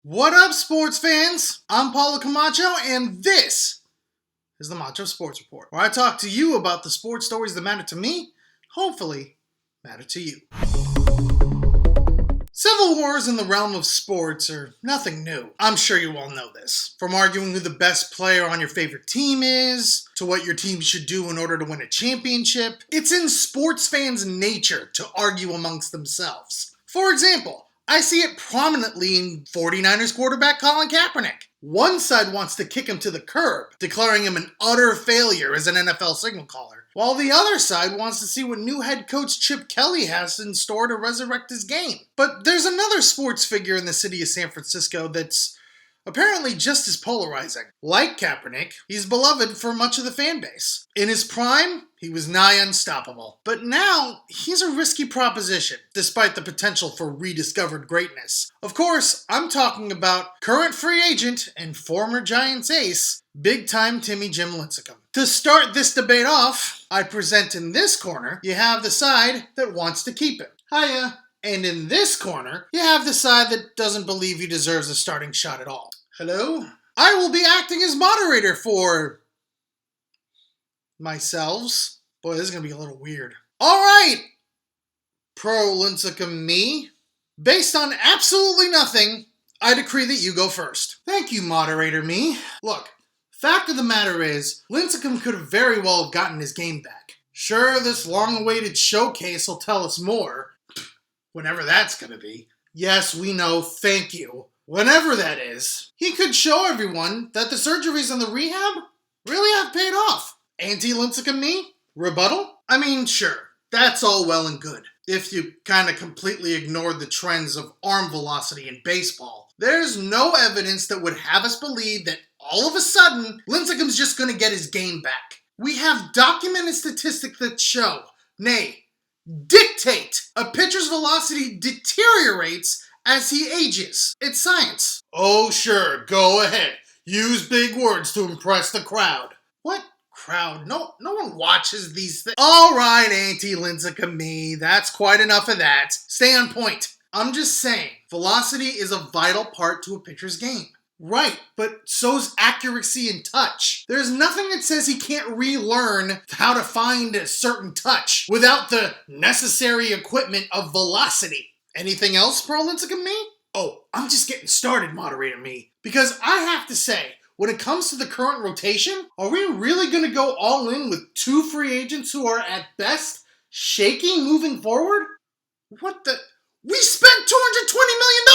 What up, sports fans? I'm Paulo Camacho, and this is the Macho Sports Report, where I talk to you about the sports stories that matter to me, hopefully matter to you. Civil wars in the realm of sports are nothing new. I'm sure you all know this. From arguing who the best player on your favorite team is, to what your team should do in order to win a championship, it's in sports fans' nature to argue amongst themselves. For example, I see it prominently in 49ers quarterback Colin Kaepernick. One side wants to kick him to the curb, declaring him an utter failure as an NFL signal caller, while the other side wants to see what new head coach Chip Kelly has in store to resurrect his game. But there's another sports figure in the city of San Francisco that's apparently just as polarizing. Like Kaepernick, he's beloved for much of the fan base. In his prime, he was nigh unstoppable. But now, he's a risky proposition, despite the potential for rediscovered greatness. Of course, I'm talking about current free agent and former Giants ace, Big Time Timmy Jim Lincecum. To start this debate off, I present in this corner, you have the side that wants to keep him. Hiya. And in this corner, you have the side that doesn't believe he deserves a starting shot at all. Hello? I will be acting as moderator for myself. Boy, this is going to be a little weird. All right, pro Lincecum me. Based on absolutely nothing, I decree that you go first. Thank you, moderator me. Look, fact of the matter is, Lincecum could have very well gotten his game back. Sure, this long-awaited showcase will tell us more. Whenever that's gonna be. Yes, we know, thank you. Whenever that is. He could show everyone that the surgeries and the rehab really have paid off. Anti-Lincecum me? Rebuttal? I mean, sure, that's all well and good. If you kind of completely ignored the trends of arm velocity in baseball. There's no evidence that would have us believe that all of a sudden, Lincecum's just gonna get his game back. We have documented statistics that show, nay, dictate a pitcher's velocity deteriorates as he ages. It's science. Oh, sure, go ahead. Use big words to impress the crowd. What crowd? No one watches these things. All right, anti-Lincecum me. That's quite enough of that. Stay on point. I'm just saying, velocity is a vital part to a pitcher's game. Right, but so's accuracy and touch. There's nothing that says he can't relearn how to find a certain touch without the necessary equipment of velocity. Anything else, pro Lincecum me? Oh, I'm just getting started, moderator me. Because I have to say, when it comes to the current rotation, are we really going to go all in with two free agents who are at best shaky moving forward? What the? We spent $220 million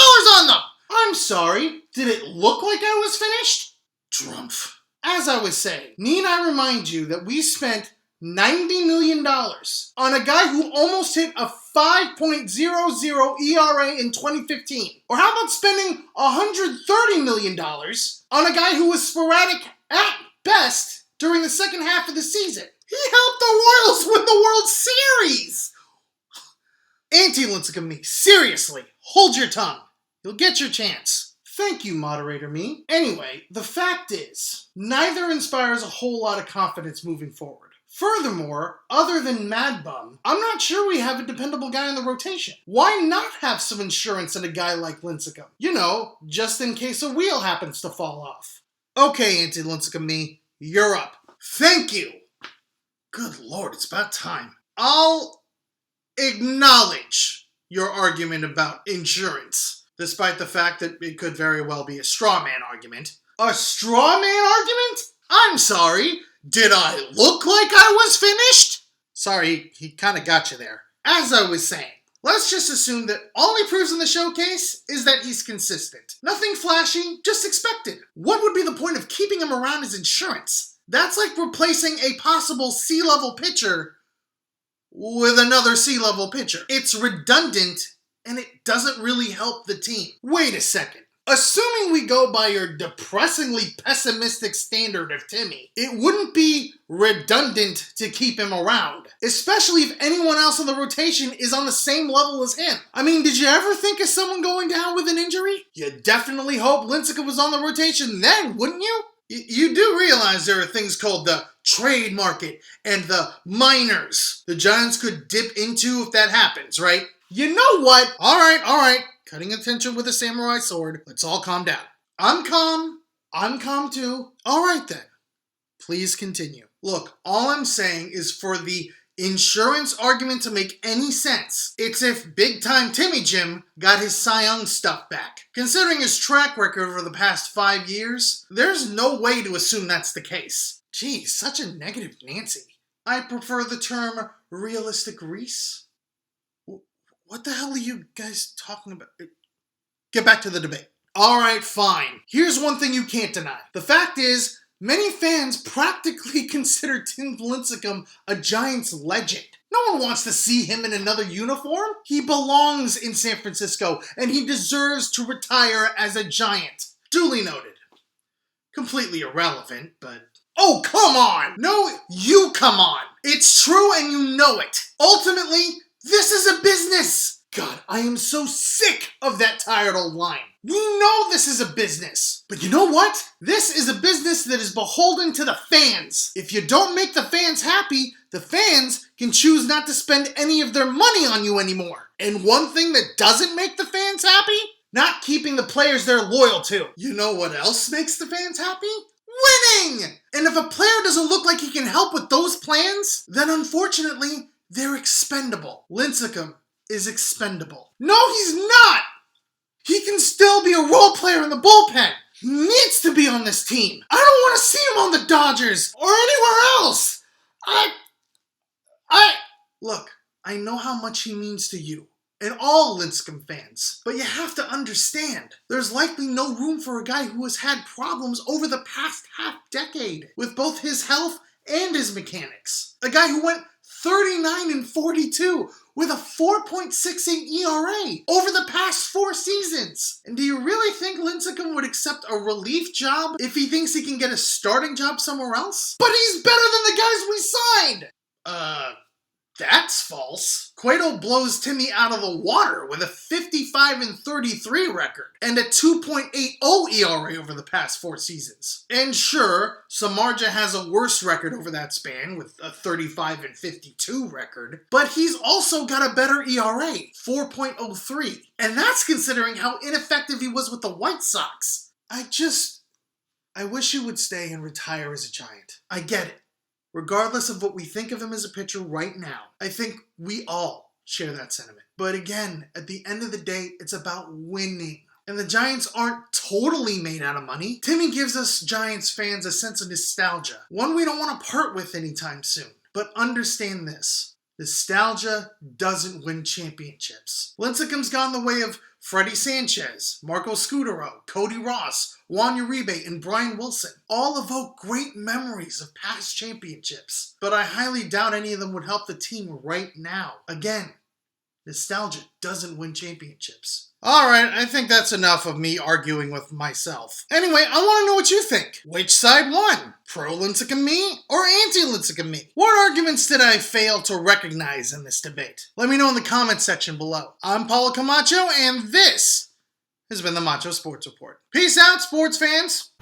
on them! I'm sorry, did it look like I was finished? Drumpf. As I was saying, need I remind you that we spent $90 million on a guy who almost hit a 5.00 ERA in 2015? Or how about spending $130 million on a guy who was sporadic at best during the second half of the season? He helped the Royals win the World Series! Anti-Lincecum me, seriously, hold your tongue. You'll get your chance. Thank you, moderator me. Anyway, the fact is, neither inspires a whole lot of confidence moving forward. Furthermore, other than Mad Bum, I'm not sure we have a dependable guy in the rotation. Why not have some insurance in a guy like Lincecum? You know, just in case a wheel happens to fall off. Okay, anti-Lincecum me, you're up. Thank you. Good Lord, it's about time. I'll acknowledge your argument about insurance. Despite the fact that it could very well be a straw man argument. A straw man argument? I'm sorry. Did I look like I was finished? Sorry, he kind of got you there. As I was saying, let's just assume that all he proves in the showcase is that he's consistent. Nothing flashy, just expected. What would be the point of keeping him around as insurance? That's like replacing a possible C-level pitcher with another C-level pitcher. It's redundant, and it doesn't really help the team. Wait a second. Assuming we go by your depressingly pessimistic standard of Timmy, it wouldn't be redundant to keep him around, especially if anyone else in the rotation is on the same level as him. I mean, did you ever think of someone going down with an injury? You definitely hope Lincecum was on the rotation then, wouldn't you? You do realize there are things called the trade market and the minors the Giants could dip into if that happens, right? You know what? All right. cutting attention with a samurai sword. Let's all calm down. I'm calm. I'm calm too. All right then. Please continue. Look, all I'm saying is for the insurance argument to make any sense, it's if Big Time Timmy Jim got his Cy Young stuff back. Considering his track record over the past 5 years, there's no way to assume that's the case. Geez, such a negative Nancy. I prefer the term realistic Reese. What the hell are you guys talking about? Get back to the debate. Alright, fine. Here's one thing you can't deny. The fact is, many fans practically consider Tim Lincecum a Giants legend. No one wants to see him in another uniform. He belongs in San Francisco, and he deserves to retire as a Giant. Duly noted. Completely irrelevant, but... Oh, come on! No, you come on! It's true and you know it. Ultimately, this is a business! God, I am so sick of that tired old line. We know this is a business. But you know what? This is a business that is beholden to the fans. If you don't make the fans happy, the fans can choose not to spend any of their money on you anymore. And one thing that doesn't make the fans happy? Not keeping the players they're loyal to. You know what else makes the fans happy? Winning! And if a player doesn't look like he can help with those plans, then unfortunately, they're expendable. Lincecum is expendable. No, he's not! He can still be a role player in the bullpen. He needs to be on this team. I don't want to see him on the Dodgers or anywhere else. Look, I know how much he means to you and all Lincecum fans, but you have to understand, there's likely no room for a guy who has had problems over the past half-decade with both his health and his mechanics. A guy who went 39-42 with a 4.68 ERA over the past 4 seasons. And do you really think Lincecum would accept a relief job if he thinks he can get a starting job somewhere else? But he's better than the guys we signed! That's false. Cueto blows Timmy out of the water with a 55-33 record and a 2.80 ERA over the past 4 seasons. And sure, Samardzija has a worse record over that span with a 35-52 record, but he's also got a better ERA, 4.03. And that's considering how ineffective he was with the White Sox. I wish he would stay and retire as a Giant. I get it. Regardless of what we think of him as a pitcher right now, I think we all share that sentiment. But again, at the end of the day, it's about winning. And the Giants aren't totally made out of money. Timmy gives us Giants fans a sense of nostalgia, one we don't want to part with anytime soon. But understand this, nostalgia doesn't win championships. Lincecum's gone the way of Freddie Sanchez, Marco Scudero, Cody Ross, Juan Uribe, and Brian Wilson. All evoke great memories of past championships, but I highly doubt any of them would help the team right now. Again, nostalgia doesn't win championships. Alright, I think that's enough of me arguing with myself. Anyway, I want to know what you think. Which side won? Pro Lincecum me or anti Lincecum me? What arguments did I fail to recognize in this debate? Let me know in the comment section below. I'm Paulo Camacho, and this has been the Macho Sports Report. Peace out, sports fans!